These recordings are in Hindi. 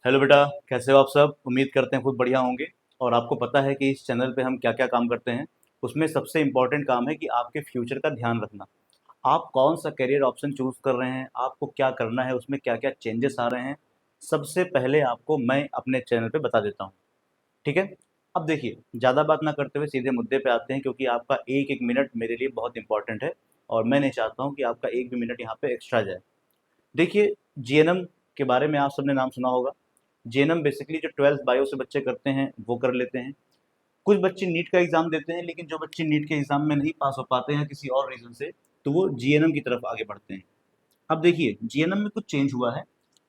हेलो बेटा। कैसे हो आप सब? उम्मीद करते हैं खूब बढ़िया होंगे। और आपको पता है कि इस चैनल पे हम क्या क्या काम करते हैं। उसमें सबसे इम्पोर्टेंट काम है कि आपके फ्यूचर का ध्यान रखना। आप कौन सा करियर ऑप्शन चूज कर रहे हैं, आपको क्या करना है, उसमें क्या क्या चेंजेस आ रहे हैं, सबसे पहले आपको मैं अपने चैनल पे बता देता हूँ। ठीक है। अब देखिए, ज़्यादा बात ना करते हुए सीधे मुद्दे पे आते हैं, क्योंकि आपका एक एक मिनट मेरे लिए बहुत इंपॉर्टेंट है। और मैं नहीं चाहता हूँ कि आपका एक भी मिनट यहाँ पे एक्स्ट्रा जाए। देखिए, जीएनएम के बारे में आप सबने नाम सुना होगा। जीएनएम बेसिकली जो 12th बायो से बच्चे करते हैं वो कर लेते हैं। कुछ बच्चे नीट का एग्ज़ाम देते हैं, लेकिन जो बच्चे नीट के एग्ज़ाम में नहीं पास हो पाते हैं किसी और रीज़न से, तो वो जीएनएम की तरफ आगे बढ़ते हैं। अब देखिए, जीएनएम में कुछ चेंज हुआ है,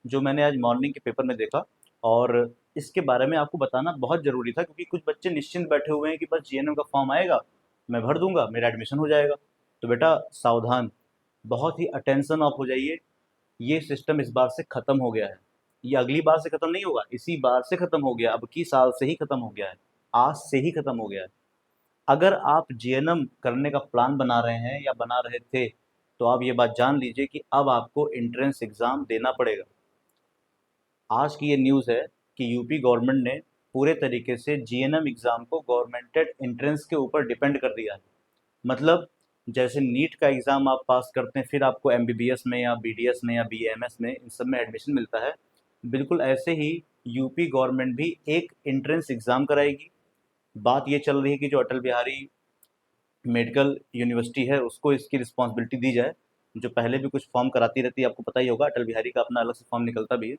जो मैंने आज मॉर्निंग के पेपर में देखा। और इसके बारे में आपको बताना बहुत ज़रूरी था, क्योंकि कुछ बच्चे निश्चिंत बैठे हुए हैं कि बस जीएनएम का फॉर्म आएगा, मैं भर दूंगा, मेरा एडमिशन हो जाएगा। तो बेटा सावधान, बहुत ही अटेंशन ऑफ हो जाइए। ये सिस्टम इस बार से खत्म हो गया है। ये अगली बार से खत्म नहीं होगा, इसी बार से खत्म हो गया, अब की साल से ही खत्म हो गया है। आज से ही खत्म हो गया है। अगर आप जीएनएम करने का प्लान बना रहे हैं या बना रहे थे, तो आप ये बात जान लीजिए कि अब आपको एंट्रेंस एग्जाम देना पड़ेगा। आज की ये न्यूज़ है कि यूपी गवर्नमेंट ने पूरे तरीके से जीएनएम एग्जाम को गवर्नमेंटेड एंट्रेंस के ऊपर डिपेंड कर दिया है। मतलब जैसे नीट का एग्ज़ाम आप पास करते हैं, फिर आपको एमबीबीएस में या बीडीएस में या बीएमएस में, इन सब में एडमिशन मिलता है। बिल्कुल ऐसे ही यूपी गवर्नमेंट भी एक एंट्रेंस एग्ज़ाम कराएगी। बात ये चल रही है कि जो अटल बिहारी मेडिकल यूनिवर्सिटी है उसको इसकी रिस्पॉन्सिबिलिटी दी जाए, जो पहले भी कुछ फॉर्म कराती रहती है, आपको पता ही होगा, अटल बिहारी का अपना अलग से फॉर्म निकलता भी है।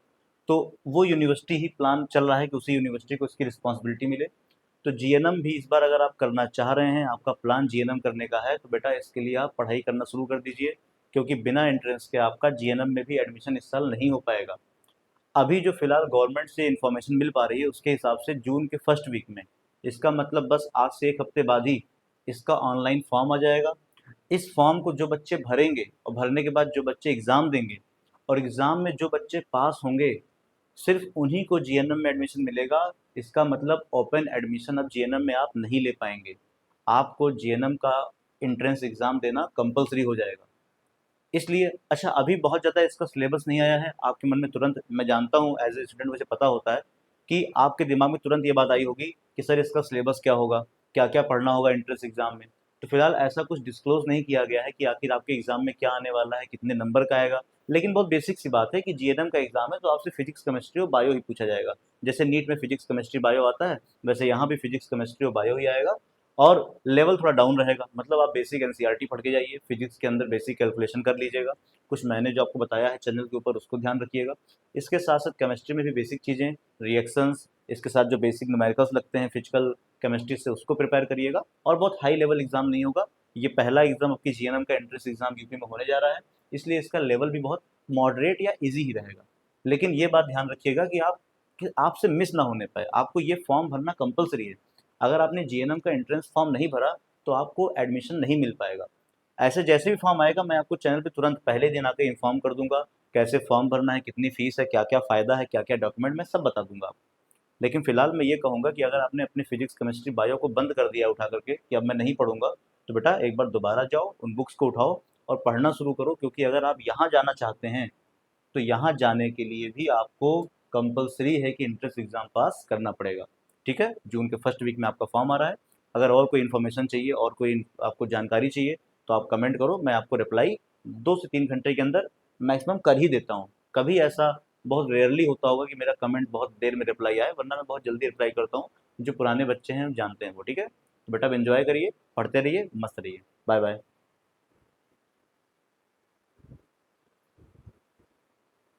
तो वो यूनिवर्सिटी ही प्लान चल रहा है कि उसी यूनिवर्सिटी को इसकी रिस्पॉन्सिबिलिटी मिले। तो जीएनएम भी इस बार अगर आप करना चाह रहे हैं, आपका प्लान जीएनएम करने का है, तो बेटा इसके लिए आप पढ़ाई करना शुरू कर दीजिए, क्योंकि बिना एंट्रेंस के आपका जीएनएम में भी एडमिशन इस साल नहीं हो पाएगा। अभी जो फिलहाल गवर्नमेंट से इन्फॉर्मेशन मिल पा रही है उसके हिसाब से जून के फर्स्ट वीक में, इसका मतलब बस आज से एक हफ्ते बाद ही इसका ऑनलाइन फॉर्म आ जाएगा। इस फॉर्म को जो बच्चे भरेंगे और भरने के बाद जो बच्चे एग्ज़ाम देंगे और एग्ज़ाम में जो बच्चे पास होंगे, सिर्फ उन्हीं को जीएनएम में एडमिशन मिलेगा। इसका मतलब ओपन एडमिशन अब जीएनएम में आप नहीं ले पाएंगे। आपको जीएनएम का एंट्रेंस एग्ज़ाम देना कंपलसरी हो जाएगा। इसलिए अच्छा, अभी बहुत ज़्यादा इसका सिलेबस नहीं आया है आपके मन में तुरंत, मैं जानता हूँ एज ए स्टूडेंट मुझे पता होता है कि आपके दिमाग में तुरंत ये बात आई होगी कि सर इसका सिलेबस क्या होगा, क्या क्या पढ़ना होगा एंट्रेंस एग्जाम में। तो फिलहाल ऐसा कुछ डिस्क्लोज नहीं किया गया है कि आखिर आपके एग्जाम में क्या आने वाला है, कितने नंबर का आएगा। लेकिन बहुत बेसिक सी बात है कि जीएनएम का एग्जाम है, तो आपसे फिजिक्स केमिस्ट्री और बायो ही पूछा जाएगा। जैसे नीट में फिजिक्स केमिस्ट्री बायो आता है, वैसे यहाँ भी फिजिक्स केमिस्ट्री और बायो ही आएगा। और लेवल थोड़ा डाउन रहेगा, मतलब आप बेसिक एनसीईआरटी पढ़ के जाइए, फिजिक्स के अंदर बेसिक कैलकुलेशन कर लीजिएगा। कुछ मैंने जो आपको बताया है चैनल के ऊपर उसको ध्यान रखिएगा। इसके साथ साथ केमिस्ट्री में भी बेसिक चीज़ें, रिएक्शंस, इसके साथ जो बेसिक न्यूमेरिकल्स लगते हैं फिजिकल केमिस्ट्री से, उसको प्रिपेयर करिएगा। और बहुत हाई लेवल एग्जाम नहीं होगा। ये पहला एग्जाम आपकी जीएनएम का एंट्रेंस एग्जाम यूपी में होने जा रहा है, इसलिए इसका लेवल भी बहुत मॉडरेट या इजी ही रहेगा। लेकिन ये बात ध्यान रखिएगा कि आपसे मिस ना होने पाए, आपको ये फॉर्म भरना कंपलसरी है। अगर आपने जीएनएम का एंट्रेंस फॉर्म नहीं भरा, तो आपको एडमिशन नहीं मिल पाएगा। ऐसे जैसे भी फॉर्म आएगा मैं आपको चैनल पे तुरंत पहले दिन आके इन्फॉर्म कर दूंगा, कैसे फॉर्म भरना है, कितनी फीस है, क्या क्या फ़ायदा है, क्या क्या डॉक्यूमेंट, मैं सब बता दूंगा आपको। लेकिन फिलहाल मैं ये कहूँगा कि अगर आपने अपने फिजिक्स केमिस्ट्री बायो को बंद कर दिया उठा करके कि अब मैं नहीं पढ़ूंगा, तो बेटा एक बार दोबारा जाओ, उन बुक्स को उठाओ और पढ़ना शुरू करो। क्योंकि अगर आप यहाँ जाना चाहते हैं, तो यहाँ जाने के लिए भी आपको कंपलसरी है कि इंट्रेंस एग्ज़ाम पास करना पड़ेगा। ठीक है, जून के फर्स्ट वीक में आपका फॉर्म आ रहा है। अगर और कोई इन्फॉर्मेशन चाहिए और कोई आपको जानकारी चाहिए, तो आप कमेंट करो, मैं आपको रिप्लाई 2 से 3 घंटे के अंदर मैक्सिमम कर ही देता हूँ। कभी ऐसा बहुत रेयरली होता होगा कि मेरा कमेंट बहुत देर में रिप्लाई आए, वरना मैं बहुत जल्दी रिप्लाई करता हूँ। जो पुराने बच्चे हैं जानते हैं वो। ठीक है, तो बेटा अब एंजॉय करिए, पढ़ते रहिए, मस्त रहिए। Bye bye.